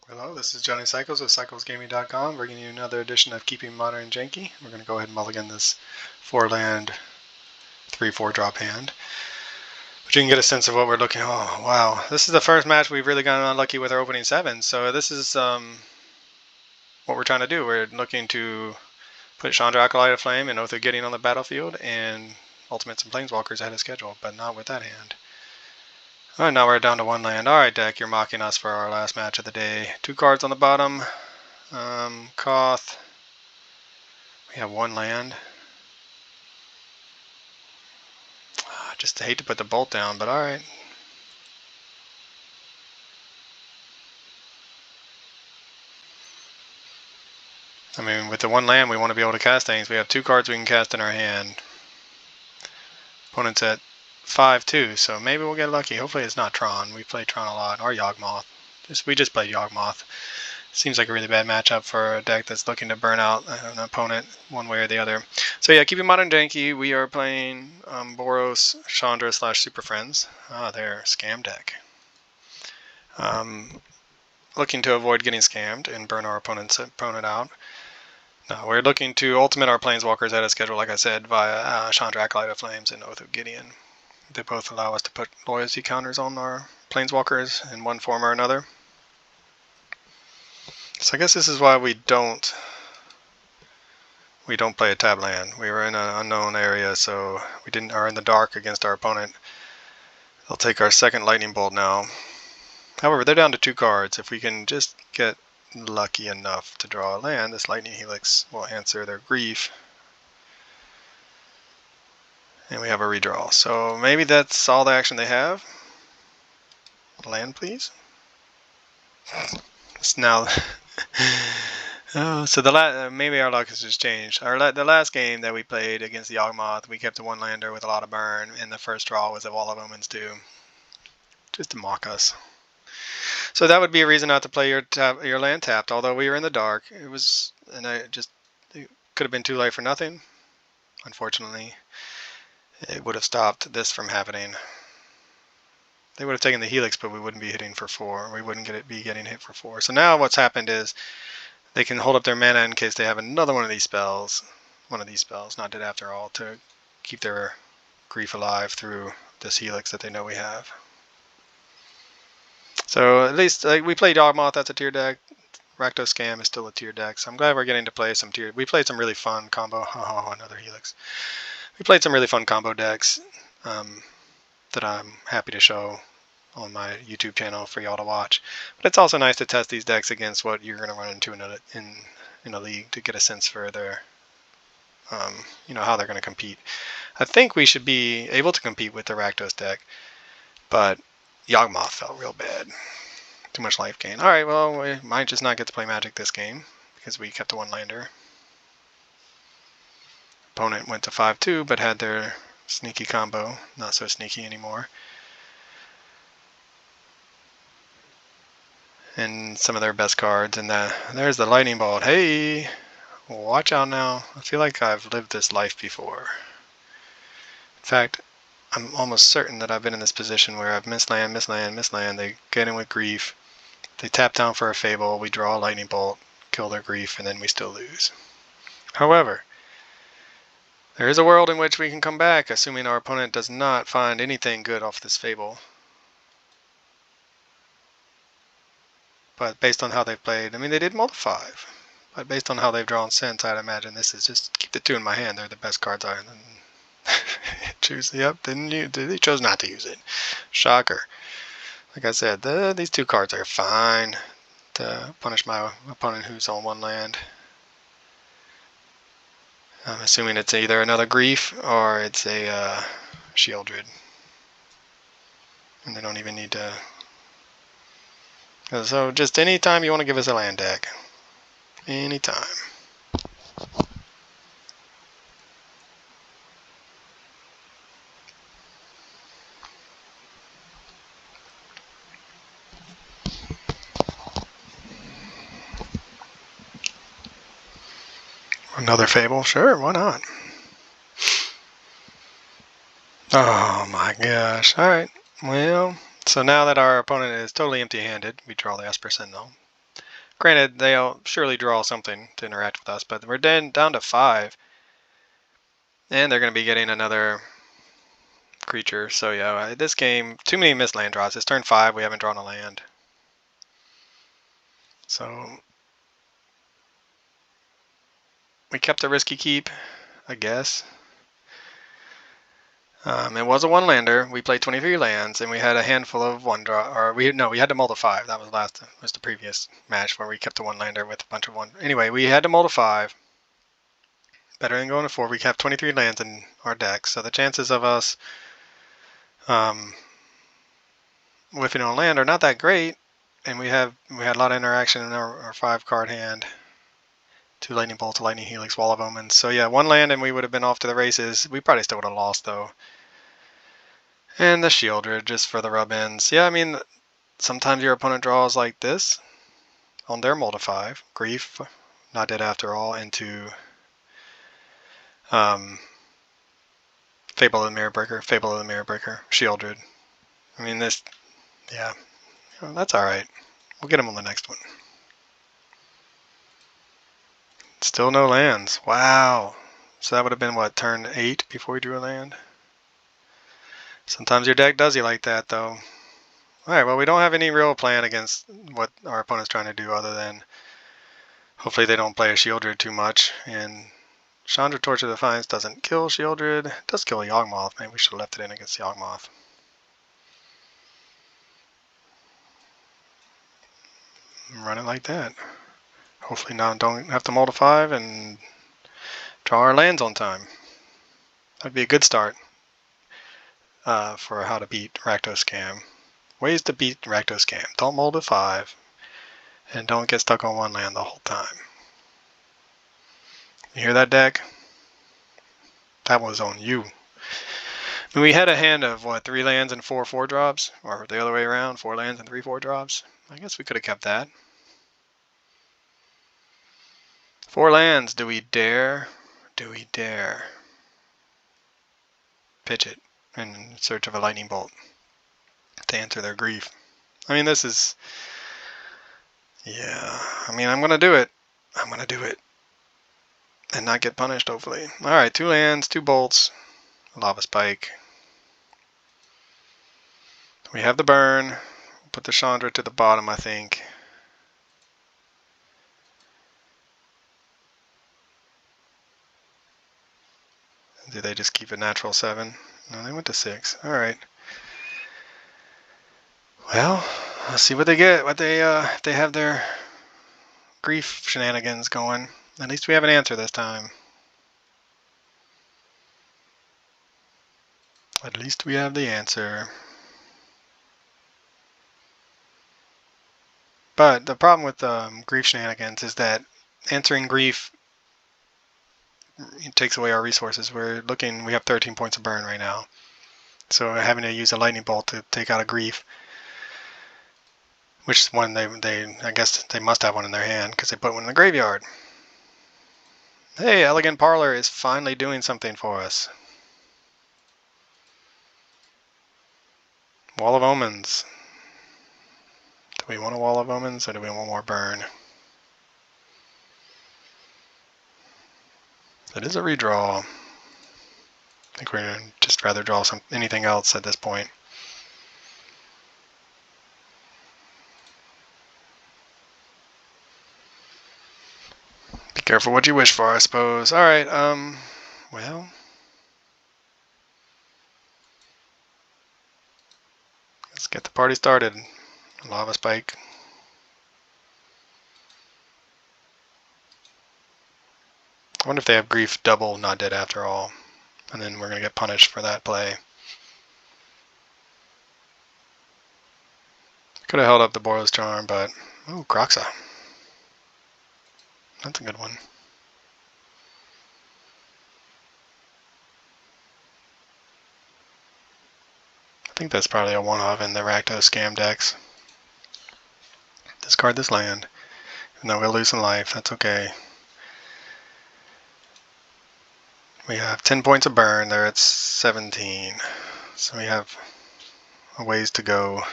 Hello, this is Johnny Cycles with CyclesGaming.com, bringing you another edition of Keeping Modern Janky. We're going to go ahead and mulligan this 4-land, 3/4 drop hand. But you can get a sense of what we're looking. Oh, wow. This is the first match we've really gotten unlucky with our opening 7. So this is what we're trying to do. We're looking to put Chandra, Acolyte of Flame, and Oath of Gideon on the battlefield and ultimate some Planeswalkers ahead of schedule, but not with that hand. Alright, now we're down to 1 land. Alright, deck, you're mocking us for our last match of the day. 2 cards on the bottom. Koth. We have 1 land. I just hate to put the bolt down, but alright. I mean, with the 1 land, we want to be able to cast things. We have 2 cards we can cast in our hand. Opponent's at 5-2, so maybe we'll get lucky. Hopefully it's not Tron. We play Tron a lot, or Yawgmoth. We just play Yawgmoth. Seems like a really bad matchup for a deck that's looking to burn out an opponent one way or the other. So yeah, keeping modern janky, we are playing Boros, Chandra / Super Friends. Their scam deck. Looking to avoid getting scammed and burn our opponent out. No, we're looking to ultimate our Planeswalkers out of schedule, like I said, via Chandra, Acolyte of Flames, and Oath of Gideon. They both allow us to put loyalty counters on our Planeswalkers in one form or another. So I guess this is why we don't play a tab land. We were in an unknown area, so we are in the dark against our opponent. They'll take our second lightning bolt now. However, they're down to 2 cards. If we can just get lucky enough to draw a land, this lightning helix will answer their grief. And we have a redraw. So maybe that's all the action they have. Land, please. It's now. Oh, so maybe our luck has just changed. The last game that we played against the Yawgmoth, we kept a 1-lander with a lot of burn, and the first draw was a Wall of Omens too, just to mock us. So that would be a reason not to play your land tapped. Although we were in the dark, it could have been too late for nothing. Unfortunately, it would have stopped this from happening. They would have taken the helix, but we wouldn't be hitting for 4. We wouldn't be getting hit for 4. So now what's happened is they can hold up their mana in case they have another one of these spells. Not dead after all, to keep their grief alive through this helix that they know we have. So at least we played Yawgmoth, that's a tier deck. Rakdos Scam is still a tier deck, so I'm glad we're getting to play some tier. We played some really fun combo. Oh, another helix. We played some really fun combo decks that I'm happy to show on my YouTube channel for y'all to watch. But it's also nice to test these decks against what you're going to run into in a league to get a sense for their, how they're going to compete. I think we should be able to compete with the Rakdos deck, but Yawgmoth felt real bad. Too much life gain. Alright, well, we might just not get to play Magic this game because we kept a 1-lander. Opponent went to 5-2, but had their sneaky combo. Not so sneaky anymore. And some of their best cards. And there's the lightning bolt. Hey! Watch out now. I feel like I've lived this life before. In fact, I'm almost certain that I've been in this position where I've missed land. They get in with grief. They tap down for a Fable. We draw a lightning bolt, kill their grief, and then we still lose. However, there is a world in which we can come back, assuming our opponent does not find anything good off this Fable. But based on how they've played, I mean, they did mull to 5. But based on how they've drawn since, I'd imagine this is just keep the 2 in my hand. They're the best cards I choose. Yep, they chose not to use it. Shocker. Like I said, these 2 cards are fine to punish my opponent who's on 1 land. I'm assuming it's either another grief or it's a Shieldred. And they don't even need to. So just anytime you want to give us a land deck. Anytime. Another Fable? Sure, why not? Oh my gosh. Alright. Well, so now that our opponent is totally empty-handed, we draw the Esper Sentinel. Granted, they'll surely draw something to interact with us, but we're down to 5. And they're going to be getting another creature. So yeah, this game, too many missed land draws. It's turn 5, we haven't drawn a land. So we kept a risky keep, I guess. It was a 1-lander. We played 23 lands, and we had a handful of 1-draw. Or we had to mull to 5. That was the previous match where we kept a 1-lander with a bunch of 1. Anyway, we had to mull to 5. Better than going to 4. We have 23 lands in our deck, so the chances of us whiffing on land are not that great. And we had a lot of interaction in our 5-card hand. 2 Lightning Bolt, a Lightning Helix, Wall of Omens. So yeah, 1 land and we would have been off to the races. We probably still would have lost though. And the Shieldred just for the rub-ins. Yeah, I mean, sometimes your opponent draws like this on their mull to 5. Grief, not dead after all, into Fable of the Mirror Breaker, Shieldred. I mean, this, yeah, that's alright. We'll get him on the next one. Still no lands. Wow. So that would have been, what, turn 8 before we drew a land? Sometimes your deck does you like that, though. Alright, well, we don't have any real plan against what our opponent's trying to do other than hopefully they don't play a Shieldred too much. And Chandra, Torch of Defiance doesn't kill Shieldred. It does kill a Yawgmoth. Maybe we should have left it in against Yawgmoth. Run it like that. Hopefully now don't have to mull to 5 and draw our lands on time. That'd be a good start for how to beat Rakdos Scam. Ways to beat Rakdos Scam. Don't mull to 5 and don't get stuck on 1 land the whole time. You hear that, deck? That was on you. I mean, we had a hand of, what, 3 lands and 4 4-drops? Or the other way around, 4 lands and 3 4-drops? I guess we could have kept that. 4 lands. Do we dare? Do we dare? Pitch it in search of a Lightning Bolt to answer their grief. I mean, this is... Yeah, I mean, I'm going to do it. I'm going to do it. And not get punished, hopefully. Alright, 2 lands, 2 bolts, a Lava Spike. We have the burn. Put the Chandra to the bottom, I think. Did they just keep a natural 7? No, they went to 6. Alright. Well, let's see what they get. If they have their grief shenanigans going. At least we have an answer this time. At least we have the answer. But the problem with grief shenanigans is that answering grief takes away our resources. We have 13 points of burn right now. So having to use a lightning bolt to take out a grief, which is one I guess they must have one in their hand because they put one in the graveyard. Hey, Elegant Parlor is finally doing something for us. Wall of Omens. Do we want a Wall of Omens or do we want more burn? It is a redraw. I think we're going to just rather draw anything else at this point. Be careful what you wish for, I suppose. Alright, well. Let's get the party started. Lava Spike. I wonder if they have grief double, not dead after all. And then we're going to get punished for that play. Could have held up the Boros Charm, but... Ooh, Croxa. That's a good one. I think that's probably a one-of in the Rakdos Scam decks. Discard this land. Even though we'll lose some life, that's okay. We have 10 points of burn. They're at 17. So we have a ways to go.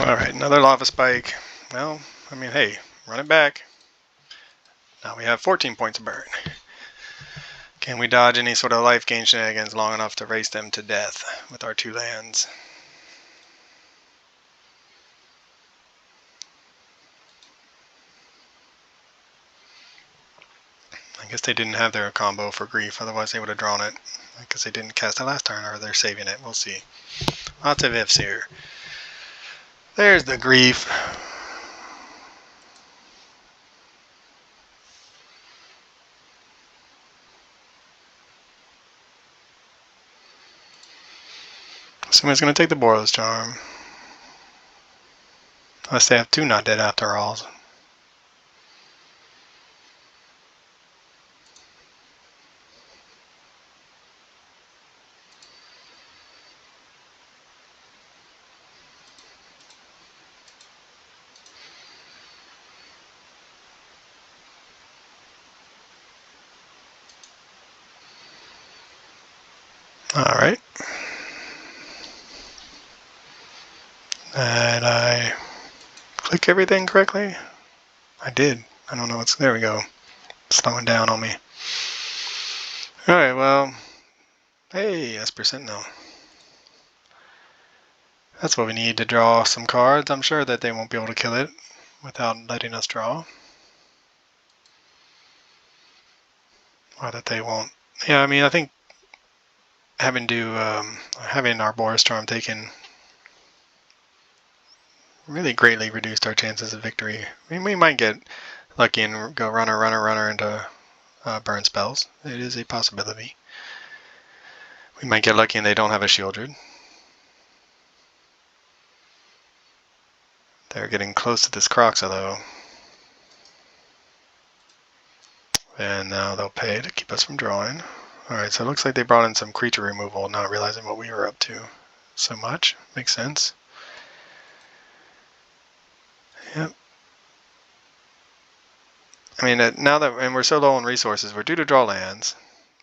Alright, another lava spike. Well, I mean, hey, run it back. Now we have 14 points of burn. Can we dodge any sort of life gain shenanigans long enough to race them to death with our 2 lands? I guess they didn't have their combo for grief, otherwise they would have drawn it. Because they didn't cast it last turn, or they're saving it. We'll see. Lots of ifs here. There's the grief. Somebody's going to take the Boros Charm. Unless they have 2 not dead after all. Alright. Did I click everything correctly? I did. I don't know what's... There we go. Slowing down on me. Alright, well... Hey, Esper Sentinel. That's what we need to draw some cards. I'm sure that they won't be able to kill it without letting us draw. Or that they won't. Yeah, I mean, I think having our Boros Charm taken really greatly reduced our chances of victory. I mean, we might get lucky and go runner into burn spells. It is a possibility. We might get lucky and they don't have a Shieldred. They're getting close to this Croxa though. And now they'll pay to keep us from drawing. Alright, so it looks like they brought in some creature removal, not realizing what we were up to so much. Makes sense. Yep. I mean, now that and we're so low on resources, we're due to draw lands,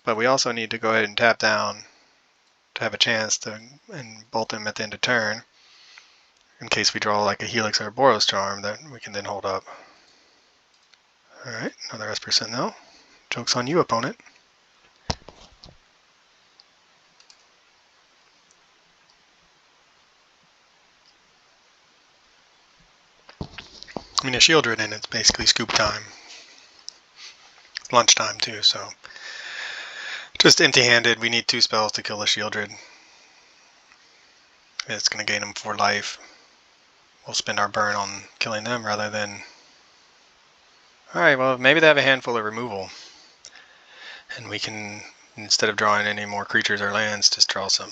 but we also need to go ahead and tap down to have a chance to and bolt them at the end of turn, in case we draw like a Helix or a Boros Charm that we can then hold up. Alright, another Esper Sentinel. Joke's on you, opponent. I mean, a Shieldred and it's basically scoop time. Lunchtime too, so just empty-handed. We need 2 spells to kill the Shieldred. It's going to gain them 4 life. We'll spend our burn on killing them rather than... Alright, well, maybe they have a handful of removal. And we can, instead of drawing any more creatures or lands, just draw some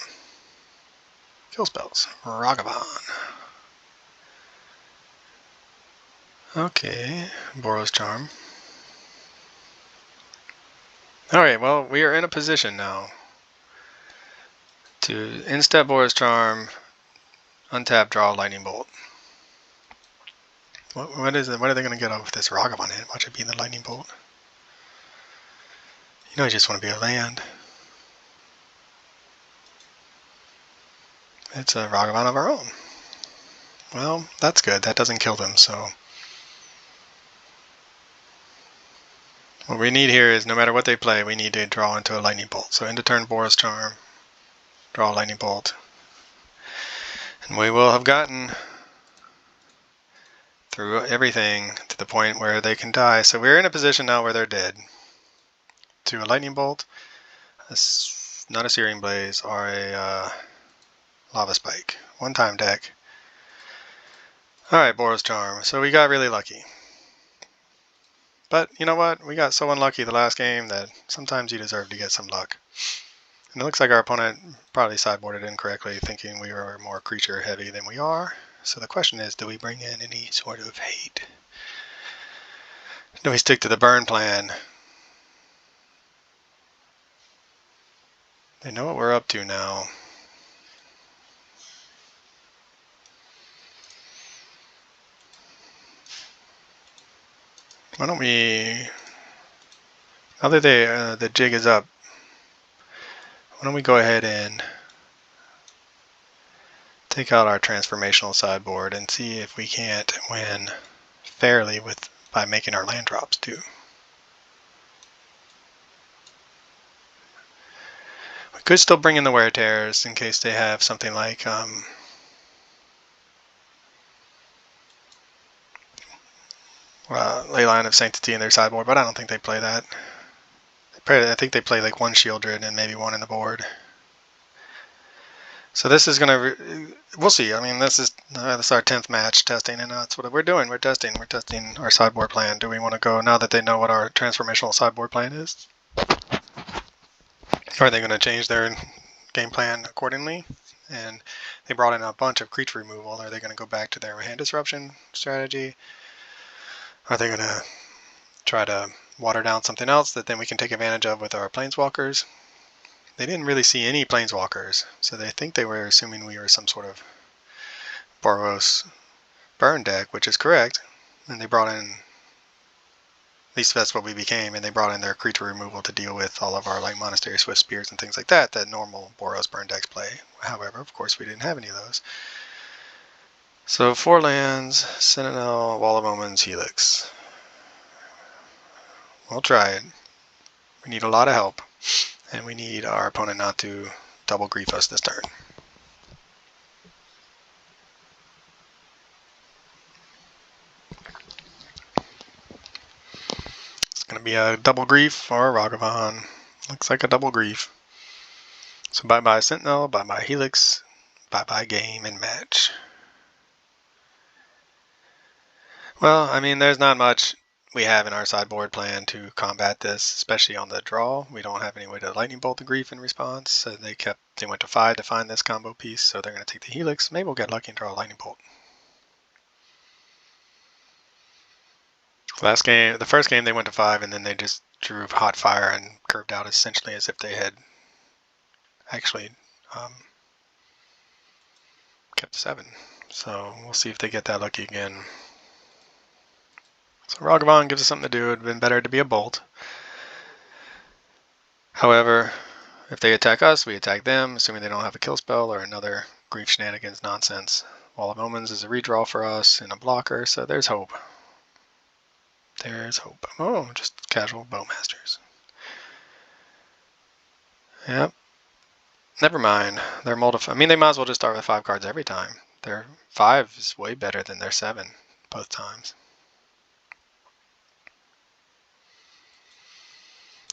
kill spells. Ragavan. Okay, Boros Charm. Alright, well, we are in a position now to instep Boros Charm, untap, draw a Lightning Bolt. What is it? What are they going to get off this Ragavan hit? Watch it be the Lightning Bolt. You know, you just want to be a land. It's a Ragavan of our own. Well, that's good. That doesn't kill them, so... What we need here is, no matter what they play, we need to draw into a Lightning Bolt. So end of turn Boros Charm, draw a Lightning Bolt. And we will have gotten through everything to the point where they can die. So we're in a position now where they're dead. To a Lightning Bolt, not a Searing Blaze, or a Lava Spike. One-time deck. Alright, Boros Charm. So we got really lucky. But you know what? We got so unlucky the last game that sometimes you deserve to get some luck. And it looks like our opponent probably sideboarded incorrectly, thinking we were more creature heavy than we are. So the question is, do we bring in any sort of hate? Do we stick to the burn plan? They know what we're up to now. Why don't we, now that the jig is up, why don't we go ahead and take out our transformational sideboard and see if we can't win fairly by making our land drops too. We could still bring in the wear tears in case they have something like Leyline of Sanctity in their sideboard, but I don't think they play that. I think they play like one Shieldred and maybe one in the board. So this is gonna, we'll see. I mean, this is our 10th match testing, and that's what we're doing. We're testing our sideboard plan. Do we want to go now that they know what our transformational sideboard plan is? Are they going to change their game plan accordingly? And they brought in a bunch of creature removal. Are they going to go back to their hand disruption strategy? Are they going to try to water down something else that then we can take advantage of with our Planeswalkers? They didn't really see any Planeswalkers, so they think they were assuming we were some sort of Boros burn deck, which is correct. And they brought in, at least that's what we became, and they brought in their creature removal to deal with all of our like Monastery Swift Spears and things like that normal Boros burn decks play. However, of course, we didn't have any of those. So 4 lands, Sentinel, Wall of Omens, Helix. We'll try it. We need a lot of help, and we need our opponent not to double grief us this turn. It's going to be a double grief for Ragavan. Looks like a double grief. So bye-bye Sentinel, bye-bye Helix, bye-bye game and match. Well, I mean, there's not much we have in our sideboard plan to combat this, especially on the draw. We don't have any way to lightning bolt the grief in response. So they went to 5 to find this combo piece, so they're going to take the Helix. Maybe we'll get lucky and draw a lightning bolt. Last game, the first game they went to 5 and then they just drew hot fire and curved out essentially as if they had actually kept 7. So we'll see if they get that lucky again. So Ragavan gives us something to do. It would have been better to be a bolt. However, if they attack us, we attack them, assuming they don't have a kill spell or another grief shenanigans nonsense. Wall of Omens is a redraw for us and a blocker, so there's hope. There's hope. Oh, just casual Bowmasters. Yep. Never mind. They're I mean, they might as well just start with 5 cards every time. Their 5 is way better than their 7 both times.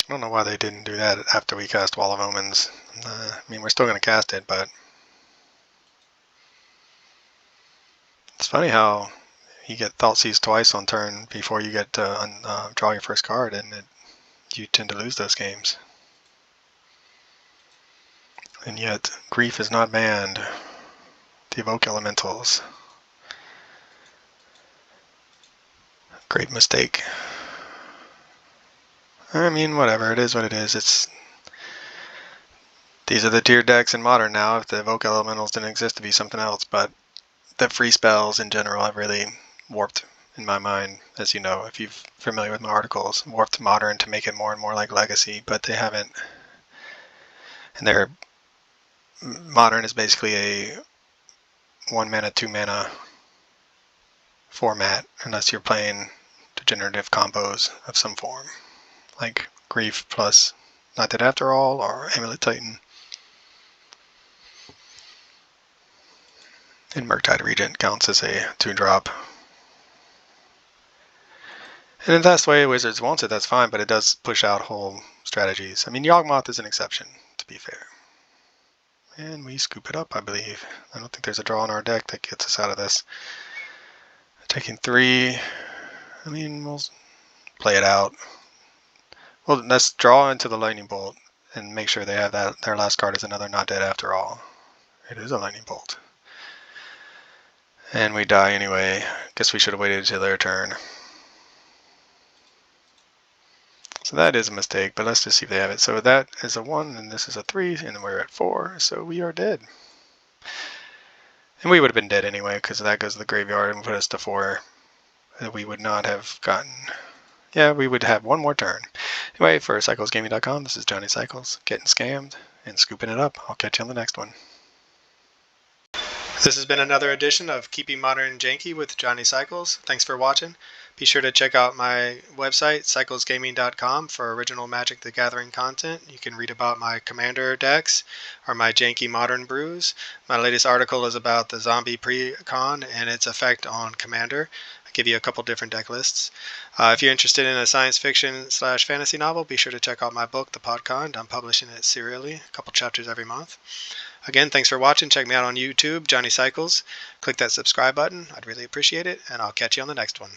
I don't know why they didn't do that after we cast Wall of Omens. I mean, we're still going to cast it, but it's funny how you get Thoughtseize twice on turn before you get to draw your first card, and you tend to lose those games. And yet, Grief is not banned to evoke elementals. Great mistake. I mean, whatever, it is what it is. These are the tiered decks in Modern now. If the evoke elementals didn't exist, to be something else, but the free spells in general have really warped in my mind, as you know, if you're familiar with my articles, warped Modern to make it more and more like Legacy, but they haven't. And their Modern is basically a 1 mana, 2 mana format, unless you're playing degenerative combos of some form, like Grief plus Not Dead After All or Amulet Titan. And Murktide Regent counts as a 2-drop. And if that's the way Wizards wants it, that's fine, but it does push out whole strategies. I mean, Yawgmoth is an exception, to be fair. And we scoop it up, I believe. I don't think there's a draw in our deck that gets us out of this. Taking 3. I mean, we'll play it out. Well, let's draw into the Lightning Bolt and make sure they have that. Their last card is another Not Dead After All. It is a Lightning Bolt. And we die anyway. Guess we should have waited until their turn. So that is a mistake, but let's just see if they have it. So that is a 1, and this is a 3, and then we're at 4, so we are dead. And we would have been dead anyway, because that goes to the graveyard and put us to 4. We would not have gotten... Yeah, we would have one more turn. Anyway, for CyclesGaming.com, this is Johnny Cycles, getting scammed and scooping it up. I'll catch you on the next one. This has been another edition of Keeping Modern Janky with Johnny Cycles. Thanks for watching. Be sure to check out my website, cyclesgaming.com, for original Magic the Gathering content. You can read about my Commander decks or my janky modern brews. My latest article is about the Zombie Precon and its effect on Commander. I give you a couple different deck lists. If you're interested in a science fiction/fantasy novel, be sure to check out my book, The Podcon. I'm publishing it serially, a couple chapters every month. Again, thanks for watching. Check me out on YouTube, Johnny Cycles. Click that subscribe button. I'd really appreciate it, and I'll catch you on the next one.